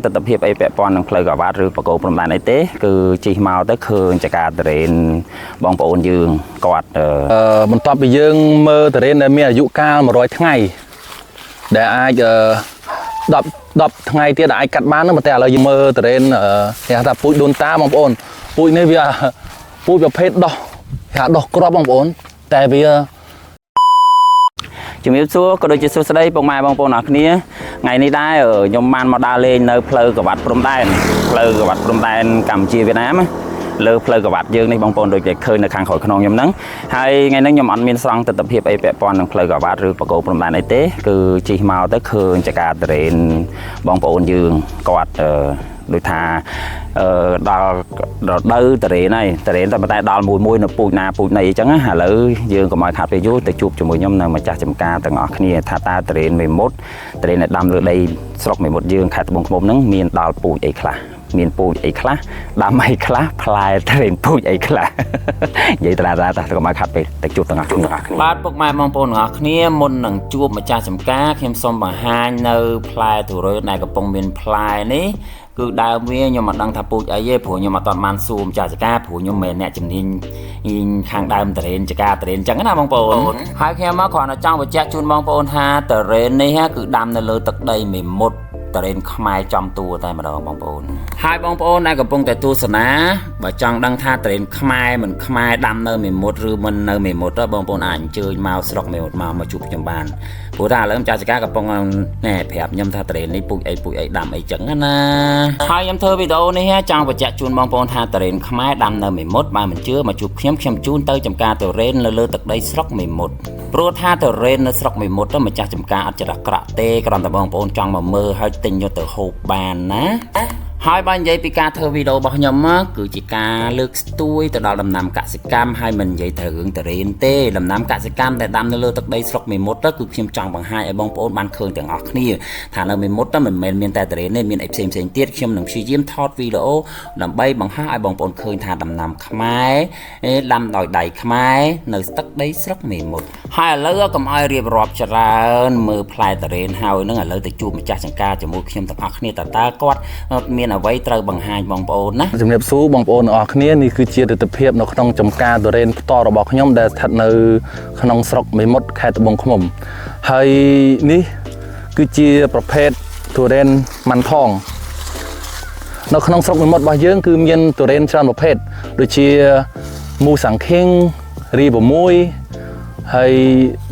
ទស្សនភាពអីពាក់ព័ន្ធនឹងផ្លូវកវ៉ាត់ឬបកគោព្រំដែនអីទេគឺជិះមកទៅឃើញចកាតរេនបងប្អូនយើងគាត់បន្ទាប់ពីយើងមើលតរេនដែលមានអាយុកាល100ថ្ងៃដែលអាច10ថ្ងៃទៀតអាចកាត់បានហ្នឹងតែឥឡូវយើងមើលតរេនគេហៅថាពូជដូនតាបងប្អូនពូជនេះវាពូជប្រភេទដោះគេហៅដោះក្របបងប្អូនតែវាជំរាបសួរក៏ដូចជាសួស្តីពុកម៉ែបងប្អូនអរគ្នាថ្ងៃនេះដែរខ្ញុំបានមកដើរលេងនៅផ្លូវកវ៉ាត់ព្រំដែនផ្លូវកវ៉ាត់ព្រំដែនកម្ពុជាវៀតណាមលើផ្លូវកវ៉ាត់យើងនេះបងប្អូនដូចតែឃើញនៅខាងក្រោយខ្នងខ្ញុំហ្នឹងហើយថ្ងៃនេះខ្ញុំអត់មានស្រង់ទស្សនភាពអីពាក់ព័ន្ធនឹងផ្លូវកវ៉ាត់ឬបកគោព្រំដែនអីទេគឺជិះមកទៅឃើញចកាតរេនបងប្អូនយើងគាត់ដូចថាដល់ដៅតរេនហើយតរេនតែប៉ុន្តែដល់មួយនៅពូជណាពូជណីអញ្ចឹងឥឡូវយើងកុំឲ្យខាត់ពេលយូរទៅជួបជាមួយខ្ញុំនៅម្ចាស់ចំការទាំងអស់គ្នាថាតើតរេនមេមត់តរេនដែលដាំលើដីស្រុកមេមត់យើងខេត្តត្បូងឃ្មុំហ្នឹងមានដល់ពូជអីខ្លះមានពូជអីខ្លះដាំអីខ្លះផ្លែតរេនពូជអីខ្លះនិយាយតារាតាកុំឲ្យខាត់ពេលទៅជួបទាំងអស់គ្នាបាទពុកម៉ែបងប្អូនទាំងអស់គ្នាមុននឹងជួបម្ចាស់ចំការខ្ញុំសូមបង្ហាញនៅផ្លែទុរេនដែលកំពុងមានផ្លែនេះគឺដើមវាខ្ញុំមិនដឹងថាពូជអីទេព្រោះខ្ញុំអត់ទាន់បានសួរម្ចាស់ចការព្រោះខ្ញុំមិនអ្នកជំនាញខាងដើមតរេនចការតរេនអញ្ចឹងណាបងប្អូនហើយខ្ញុំមកគ្រាន់តែចង់បញ្ជាក់ជូនបងប្អូនថាតរេននេះគឺដាំនៅលើទឹកដីមេមត់តរេនខ្មែរចំតួតែម្ដងបងប្អូនហើយបងប្អូនដែលកំពុងតែទស្សនាបើចង់ដឹងថាតរេនខ្មែរមិនខ្មែរដាំនៅមេមត់ឬមិននៅមេមត់ទៅបងប្អូនអាចអញ្ជើញមកស្រុកមេមត់មកជួបខ្ញុំបានព្រោះថាឥឡូវម្ចាស់ចការកំពុងណែប្រាប់ខ្ញុំថាតរេននេះពូជអីដាំអីចឹងណាហើយខ្ញុំធ្វើវីដេអូនេះចង់បញ្ជាក់ជូនបងប្អូនថាតរេនខ្មែរដាំនៅមេមត់បើមិនជឿមកជួបខ្ញុំជូនទៅចំការតរេនលើទឹកដីស្រុកមេមត់ព្រោះថាតរេននៅស្រុកមេមត់ម្ចាស់ចំការអត់ច្រកក្រក់ទេគ្រាន់តែបងប្អូនចង់មកមើលហើយទិញយកទៅហូបបានណាហើយបើនិយាយពីការធ្វើវីដេអូរបស់ខ្ញុំគឺជាការលើកស្ទួយទៅដល់ដំណាំកសិកម្មហើយមិននិយាយទៅរឿងតរេនទេដំណាំកសិកម្មដែលដាំនៅលើទឹកដីស្រុកមេមត់គឺខ្ញុំចង់បង្ហាញឲ្យបងប្អូនបានឃើញទាំងអស់គ្នាថានៅមេមត់មិនមែនមានតែតរេនទេមានអីផ្សេងទៀតខ្ញុំនឹងព្យាយាមថតវីដេអូដើម្បីបង្ហាញឲ្យបងប្អូនឃើញថាដំណាំខ្មែរដាំដោយដៃខ្មែរនៅទឹកដីស្រុកមេមត់ហើយឥឡូវកុំឲ្យរៀបរាប់ច្រើនមើលផ្លែតរេនហើយនឹងឥឡូវទៅជួបម្ចាស់ចង្ការជាមួយខ្ញុំទាំងអស់គ្នាតើគាត់មានអ្វីត្រូវបង្ហាញបងប្អូនណាជំរាបសួរបងប្អូនទាំងអស់គ្នានេះគឺជាទស្សនវិជ្ជានៅក្នុងចំការតរេនផ្ទាល់របស់ខ្ញុំដែលស្ថិតនៅក្នុងស្រុកមេមត់ខេត្តត្បូងឃ្មុំហើយនេះគឺជាប្រភេទទុរេនម៉ាន់ថងនៅក្នុងស្រុកមេមត់របស់យើងគឺមានទុរេនច្រើនប្រភេទដូចជាមូសាំងខៀងរី6ហើយ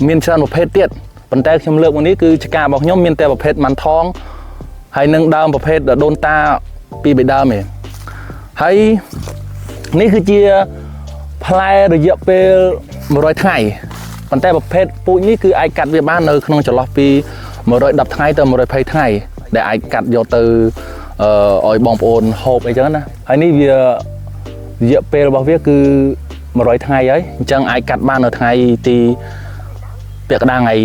មានច្រើនប្រភេទទៀតប៉ុន្តែខ្ញុំលើកមកនេះគឺចការរបស់ខ្ញុំមានតែប្រភេទម៉ាន់ថងហើយនឹងដើមប្រភេទដូនតាពី3ដើមឯងហើយនេះគឺជាផ្លែរយៈពេល100ថ្ងៃប៉ុន្តែប្រភេទពូជនេះគឺអាចកាត់វាបាននៅក្នុងចន្លោះពី110ថ្ងៃទៅ120ថ្ងៃដែលអាចកាត់យកទៅឲ្យបងប្អូនហូបអីចឹងណាហើយនេះវារយៈពេលរបស់វាគឺ100ថ្ងៃហើយអញ្ចឹងអាចកាត់បាននៅថ្ងៃទីពាក់កណ្ដាលថ្ងៃ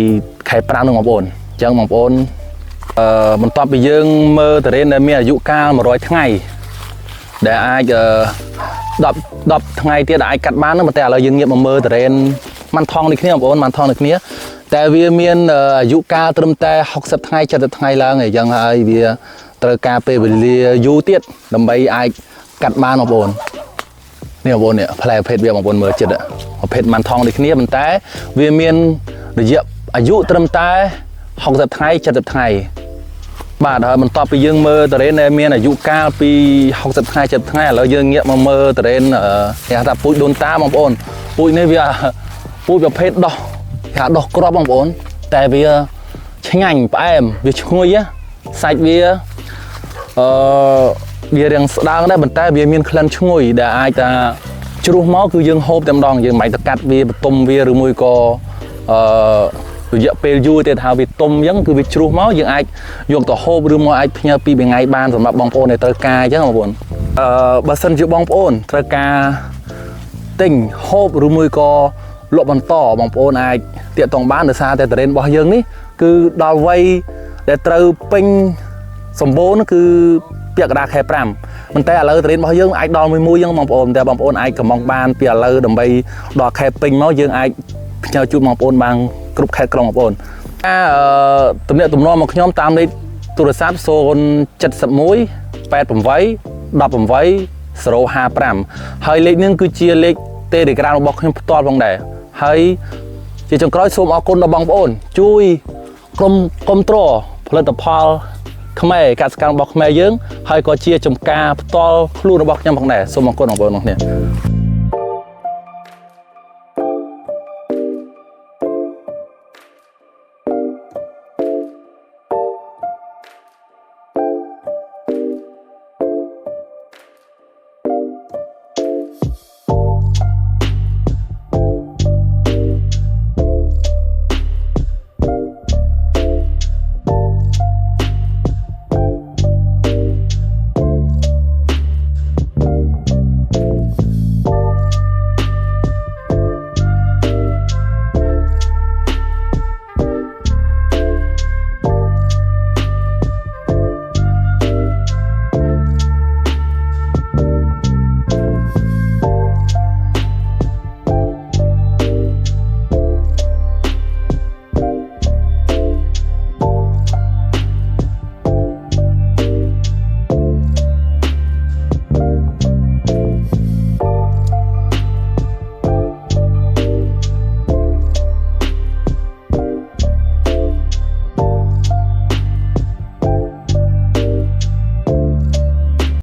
ខែ5នោះបងប្អូនអញ្ចឹងបងប្អូនបន្ទាប់ពីយើងមើលតរេនដែលមានអាយុកាល100ថ្ងៃដែលអាច10ថ្ងៃទៀតអាចកាត់បានតែឥឡូវយើងងាកមកមើលតរេនម៉ាន់ថងនេះគ្នាបងប្អូនម៉ាន់ថងនេះគ្នាតែវាមានអាយុកាលត្រឹមតែ60ថ្ងៃ70ថ្ងៃឡើងអញ្ចឹងហើយវាត្រូវការពេលវេលាយូរទៀតដើម្បីអាចកាត់បានបងប្អូននេះបងប្អូននេះផ្លែប្រភេទវាបងប្អូនមើលចិត្តប្រភេទម៉ាន់ថងនេះគ្នាប៉ុន្តែវាមានរយៈអាយុត្រឹមតែ60ថ្ងៃ70ថ្ងៃបាទហើយបន្ទាប់ពីយើងមើលតរេនដែលមានអាយុកាលពី60ថ្ងៃ70ថ្ងៃឥឡូវយើងងាកមកមើលតរេនគេហៅថាពូជដូនតាបងប្អូនពូជនេះវាពូជប្រភេទដោះគេហៅដោះក្របបងប្អូនតែវាឆ្ងាញ់ផ្អែមវាឈ្ងុយសាច់វាវារាងស្ដើងដែរប៉ុន្តែវាមានក្លិនឈ្ងុយដែលអាចថាជ្រុះមកគឺយើងហូបតែម្ដងយើងមិនបាច់ទៅកាត់វាបន្ទុំវាឬមួយក៏រយៈពេលយូរទៀតថាវាទុំអញ្ចឹងគឺវាជ្រុះមកយើងអាចយកទៅហូបឬមកអាចផ្ញើពីថ្ងៃបានសម្រាប់បងប្អូនដែលត្រូវការអញ្ចឹងបងប្អូនបើសិនជាបងប្អូនត្រូវការទិញហូបឬមួយក៏លក់បន្តបងប្អូនអាចទាក់ទងបានដោយសារតែតរេនរបស់យើងនេះគឺដល់វ័យដែលត្រូវពេញសម្បូរគឺពាក់កណ្ដាលខែ5ប៉ុន្តែឥឡូវតរេនរបស់យើងអាចដល់មួយអញ្ចឹងបងប្អូនតែបងប្អូនអាចកំងបានពីឥឡូវដើម្បីដល់ខែពេញមកយើងអាចផ្ញើជូនបងប្អូនបានគ្រប់ខេត្តក្រុងបងប្អូនការទំនាក់ទំនងមកខ្ញុំតាមលេខ ទូរស័ព្ទ071 88 055ហើយលេខនេះគឺជាលេខ Telegram របស់ខ្ញុំផ្ទាល់ផងដែរហើយជាចុងក្រោយសូមអរគុណដល់បងប្អូនជួយគ្រប់គ្រងផលិតផលខ្មែរកសិកម្មរបស់ខ្មែរយើងហើយក៏ជាចំការផ្ទាល់ខ្លួនរបស់ខ្ញុំផងដែរសូមអរគុណបងប្អូនទាំងអស់គ្នា